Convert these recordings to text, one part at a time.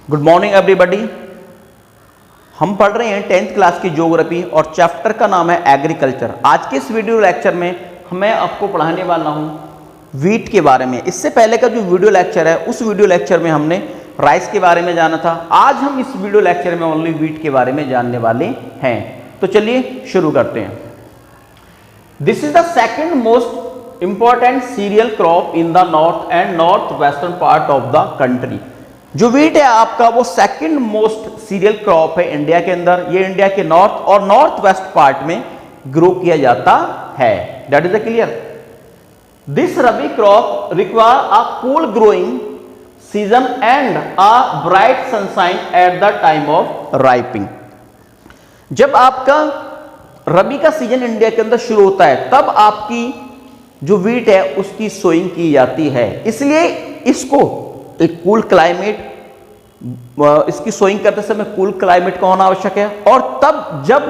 Good morning everybody. हम पढ़ रहे हैं 10th क्लास की ज्योग्राफी और चैप्टर का नाम है एग्रीकल्चर। आज के इस वीडियो लेक्चर में मैं आपको पढ़ाने वाला हूं वीट के बारे में। इससे पहले का जो वीडियो लेक्चर है उस वीडियो लेक्चर में हमने राइस के बारे में जाना था। आज हम इस वीडियो लेक्चर में ओनली वीट के बारे में जानने वाले हैं। तो चलिए शुरू करते हैं। This is the second most important cereal crop in the north and north western part of the country. जो वीट है आपका वो सेकंड मोस्ट सीरियल क्रॉप है इंडिया के अंदर। ये इंडिया के नॉर्थ और नॉर्थ वेस्ट पार्ट में ग्रो किया जाता है। That is clear. This rabi crop require a cool growing season and a bright sunshine at the time of ripening. जब आपका रबी का सीजन इंडिया के अंदर शुरू होता है तब आपकी जो वीट है उसकी सोइंग की जाती है। इसलिए इसको एक कूल क्लाइमेट, इसकी सोइंग करते समय कूल क्लाइमेट का होना आवश्यक है। और तब जब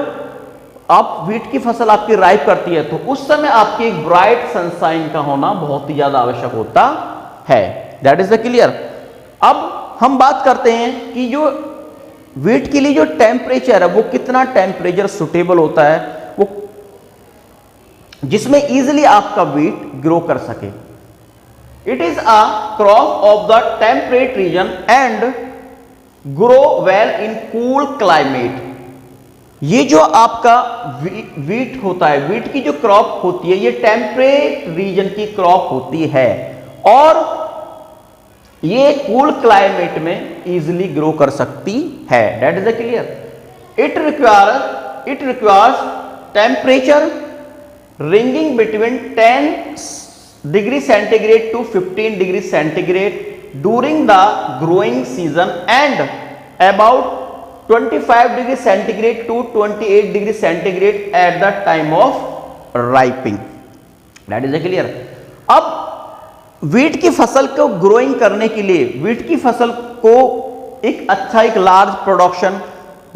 आप वीट की फसल आपकी राइप करती है तो उस समय आपकी एक ब्राइट सनशाइन का होना बहुत ही ज्यादा आवश्यक होता है। That is the clear. अब हम बात करते हैं कि जो वीट के लिए जो टेम्परेचर है वो कितना टेम्परेचर सुटेबल होता है वो जिसमें इजीली आपका वीट ग्रो कर सके। It is a crop of the temperate region and grow well in cool climate। ये जो आपका वीट होता है, वीट की जो क्रॉप होती है ये टेम्परेट रीजन की क्रॉप होती है और ये कूल क्लाइमेट में इजीली ग्रो कर सकती है। That is clear. It requires temperature ranging between 10 degree centigrade to 15 degree centigrade during the growing season and about 25 degree centigrade to 28 degree centigrade at the time of ripening। That is clear। अब wheat की फसल को growing करने के लिए, wheat की फसल को एक अच्छा एक लार्ज प्रोडक्शन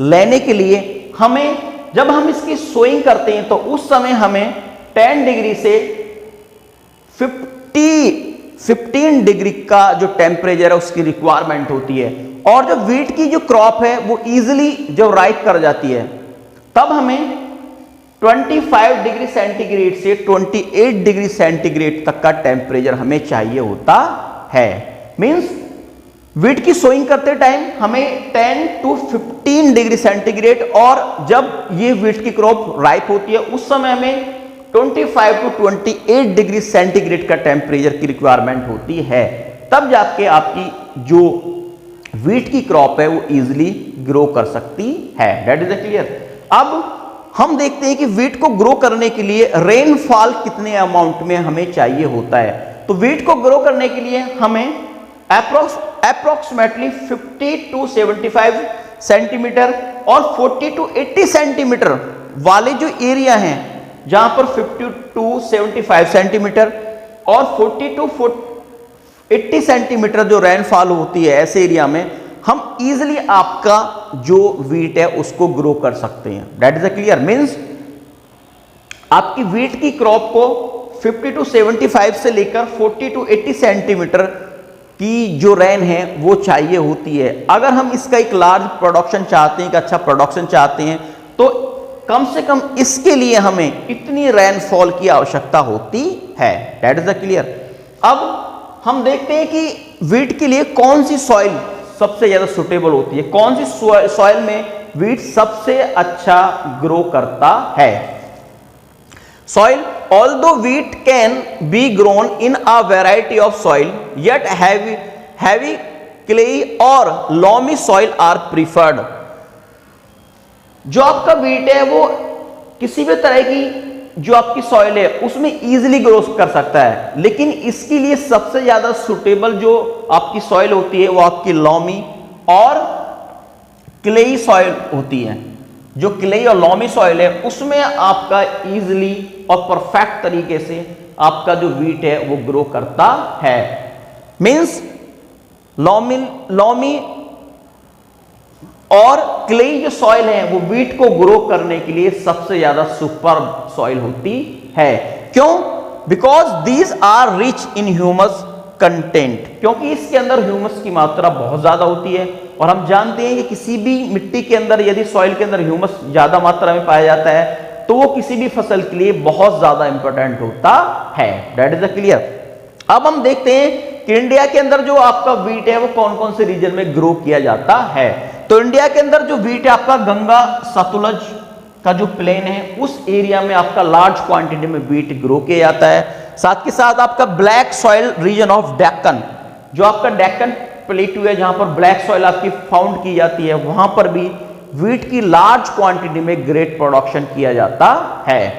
लेने के लिए हमें जब हम इसकी सोइंग करते हैं तो उस समय हमें 10 डिग्री से 15 डिग्री का जो टेम्परेचर है उसकी रिक्वायरमेंट होती है। और जब वीट की जो क्रॉप है वो इजीली जब राइप कर जाती है तब हमें 25 डिग्री सेंटीग्रेड से 28 डिग्री सेंटीग्रेड तक का टेम्परेचर हमें चाहिए होता है। मींस वीट की सोइंग करते टाइम हमें 10 to 15 डिग्री सेंटीग्रेड और जब ये वीट की क्रॉप राइप होती है उस समय हमें 25 to 28 डिग्री सेंटीग्रेड का टेम्परेचर की रिक्वायरमेंट होती है। तब जाके आपकी जो वीट की क्रॉप है वो इजीली ग्रो कर सकती है। That is clear. अब हम देखते हैं कि वीट को ग्रो करने के लिए रेनफॉल कितने अमाउंट में हमें चाहिए होता है। तो वीट को ग्रो करने के लिए हमें अप्रोक्सीमेटली 50 to 75 सेंटीमीटर और 40 to 80 सेंटीमीटर वाले जो एरिया हैं जहां पर 50 to 75 सेंटीमीटर और 40 to 80 सेंटीमीटर जो रेनफॉल होती है ऐसे एरिया में हम इजीली आपका जो वीट है उसको ग्रो कर सकते हैं। That is clear. मींस आपकी वीट की क्रॉप को 50 to 75 से लेकर 40 to 80 सेंटीमीटर की जो रेन है वो चाहिए होती है। अगर हम इसका एक लार्ज प्रोडक्शन चाहते हैं, एक अच्छा प्रोडक्शन चाहते हैं तो कम से कम इसके लिए हमें इतनी रेनफॉल की आवश्यकता होती है। That is clear. अब हम देखते हैं कि वीट के लिए कौन सी सॉइल सबसे ज्यादा सुटेबल होती है, कौन सी सॉइल में वीट सबसे अच्छा ग्रो करता है। Soil although wheat can be grown in a variety of soil yet heavy clayey और लॉमी सॉइल आर प्रीफर्ड। जो आपका वीट है वो किसी भी तरह की जो आपकी सॉइल है उसमें इजीली ग्रो कर सकता है, लेकिन इसके लिए सबसे ज्यादा सुटेबल जो आपकी सॉइल होती है वो आपकी लॉमी और क्लेई सॉइल होती है। जो क्लेई और लॉमी सॉइल है उसमें आपका इजीली और परफेक्ट तरीके से आपका जो वीट है वो ग्रो करता है। मींस लॉमी और क्लेई जो सॉइल है वो वीट को ग्रो करने के लिए सबसे ज्यादा सुपर सॉइल होती है। क्यों? Because these are rich in humus content, क्योंकि इसके अंदर ह्यूमस की मात्रा बहुत ज्यादा होती है और हम जानते हैं कि किसी भी मिट्टी के अंदर यदि सॉइल के अंदर ह्यूमस ज्यादा मात्रा में पाया जाता है तो वो किसी भी फसल के लिए बहुत ज्यादा इंपॉर्टेंट होता है। That is clear. अब हम देखते हैं कि इंडिया के अंदर जो आपका वीट है वो कौन कौन से रीजन में ग्रो किया जाता है। तो इंडिया के अंदर जो वीट है आपका गंगा सतलुज का जो प्लेन है उस एरिया में आपका लार्ज क्वांटिटी में वीट ग्रो किया जाता है। साथ के साथ आपका black soil region of Deccan, जो आपका डेक्कन प्लेटू है जहां पर ब्लैक सॉइल आपकी फाउंड की जाती है, वहां पर भी वीट की लार्ज क्वांटिटी में ग्रेट प्रोडक्शन किया जाता है।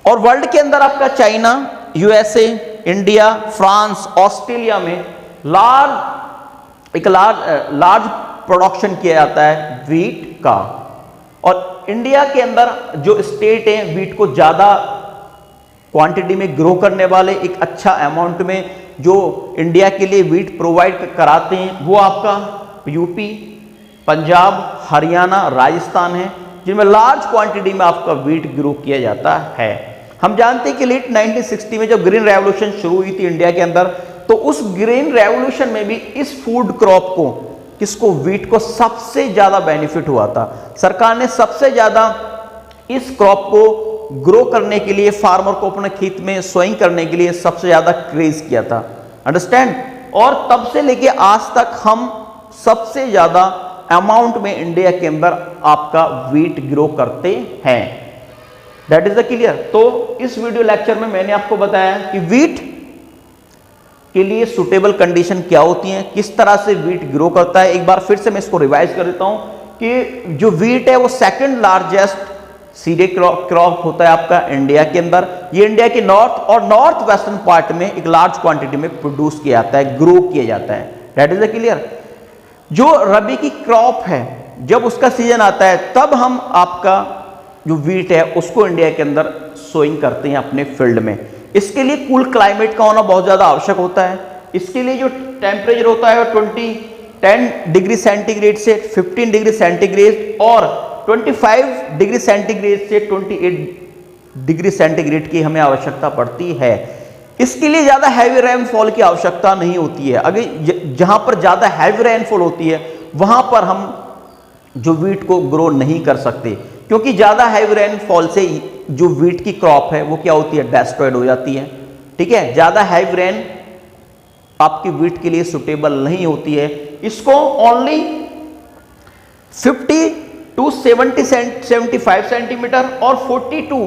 और वर्ल्ड के अंदर आपका China, USA, India, France, Australia में लार्ज प्रोडक्शन किया जाता है वीट का। और इंडिया के अंदर जो स्टेट है वीट को ज्यादा क्वांटिटी में ग्रो करने वाले, एक अच्छा अमाउंट में जो इंडिया के लिए वीट प्रोवाइड कराते हैं वो आपका यूपी, पंजाब, हरियाणा, राजस्थान है, जिनमें लार्ज क्वांटिटी में आपका वीट ग्रो किया जाता है। हम जानते हैं कि लेट 1960 में जब ग्रीन रेवोल्यूशन शुरू हुई थी इंडिया के अंदर, तो उस ग्रीन रेवोल्यूशन में भी इस फूड क्रॉप को, किसको, वीट को सबसे ज्यादा बेनिफिट हुआ था। सरकार ने सबसे ज्यादा इस क्रॉप को ग्रो करने के लिए, फार्मर को अपने खेत में सोइंग करने के लिए सबसे ज्यादा क्रेज किया था। अंडरस्टैंड। और तब से लेके आज तक हम सबसे ज्यादा अमाउंट में इंडिया के अंदर आपका वीट ग्रो करते हैं। That is the clear. तो इस वीडियो लेक्चर में मैंने आपको बताया कि वीट के लिए सुटेबल कंडीशन क्या होती है, किस तरह से वीट ग्रो करता है। एक बार फिर से मैं इसको रिवाइज कर देता हूं कि जो वीट है वो सेकंड लार्जेस्ट सीरियल क्रॉप होता है आपका इंडिया के अंदर। ये इंडिया के नॉर्थ और नॉर्थ वेस्टर्न पार्ट में एक लार्ज क्वांटिटी में प्रोड्यूस किया जाता है, ग्रो किया जाता है। That is the clear. जो रबी की क्रॉप है, जब उसका सीजन आता है तब हम आपका जो वीट है उसको इंडिया के अंदर सोइंग करते हैं अपने फील्ड में। इसके लिए कूल क्लाइमेट का होना बहुत ज्यादा आवश्यक होता है। इसके लिए जो टेम्परेचर होता है वो 10 डिग्री सेंटीग्रेड से 15 डिग्री सेंटीग्रेड और 25 डिग्री सेंटीग्रेड से 28 डिग्री सेंटीग्रेड की हमें आवश्यकता पड़ती है। इसके लिए ज्यादा हैवी रेनफॉल की आवश्यकता नहीं होती है। अगर जहां पर ज्यादा हैवी रेनफॉल होती है वहां पर हम जो वीट को ग्रो नहीं कर सकते, क्योंकि ज्यादा हैवी रेनफॉल से जो वीट की क्रॉप है वो क्या होती है, डेस्ट्रॉयड हो जाती है। ठीक है, ज्यादा हैवी रेन आपकी वीट के लिए सुटेबल नहीं होती है। इसको ओनली 50 टू 75 सेंटीमीटर और 40 टू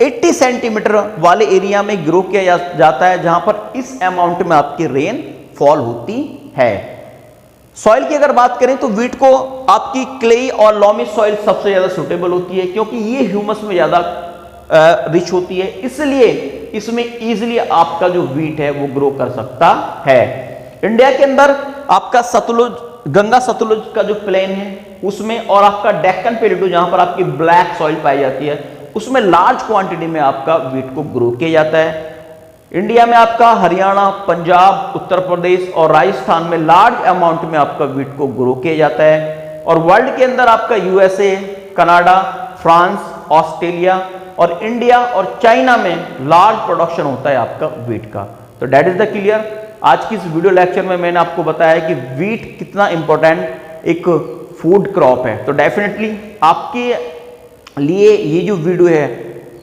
80 सेंटीमीटर वाले एरिया में ग्रो किया जाता है, जहां पर इस अमाउंट में आपकी रेन फॉल होती है। सॉइल की अगर बात करें तो वीट को आपकी क्ले और लॉमी सॉइल सबसे ज्यादा सुटेबल होती है, क्योंकि ये ह्यूमस में ज्यादा रिच होती है, इसलिए इसमें इजीली आपका जो वीट है वो ग्रो कर सकता है। इंडिया के अंदर आपका सतलुज, गंगा सतलुज का जो प्लेन है उसमें, और आपका डेक्कन प्लेटू जहां पर आपकी ब्लैक सॉइल पाई जाती है, उसमें लार्ज क्वांटिटी में आपका वीट को ग्रो किया जाता है। इंडिया में आपका हरियाणा, पंजाब, उत्तर प्रदेश और राजस्थान में लार्ज अमाउंट में आपका वीट को ग्रो किया जाता है। और वर्ल्ड के अंदर आपका यूएसए, कनाडा, फ्रांस, ऑस्ट्रेलिया और इंडिया और चाइना में लार्ज प्रोडक्शन होता है आपका वीट का। तो दैट इज द क्लियर। आज की इस वीडियो लेक्चर में मैंने आपको बताया कि वीट कितना इंपॉर्टेंट एक फूड क्रॉप है। तो डेफिनेटली आपके लिए ये जो वीडियो है,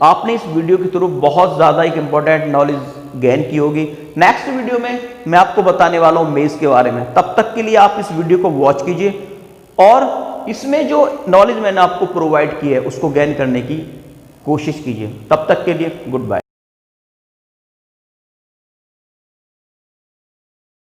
आपने इस वीडियो के थ्रू बहुत ज्यादा एक इंपॉर्टेंट नॉलेज गेन की होगी। नेक्स्ट वीडियो में मैं आपको बताने वाला हूं मेज के बारे में। तब तक के लिए आप इस वीडियो को वॉच कीजिए और इसमें जो नॉलेज मैंने आपको प्रोवाइड की है उसको गेन करने की कोशिश कीजिए। तब तक के लिए गुड बाय।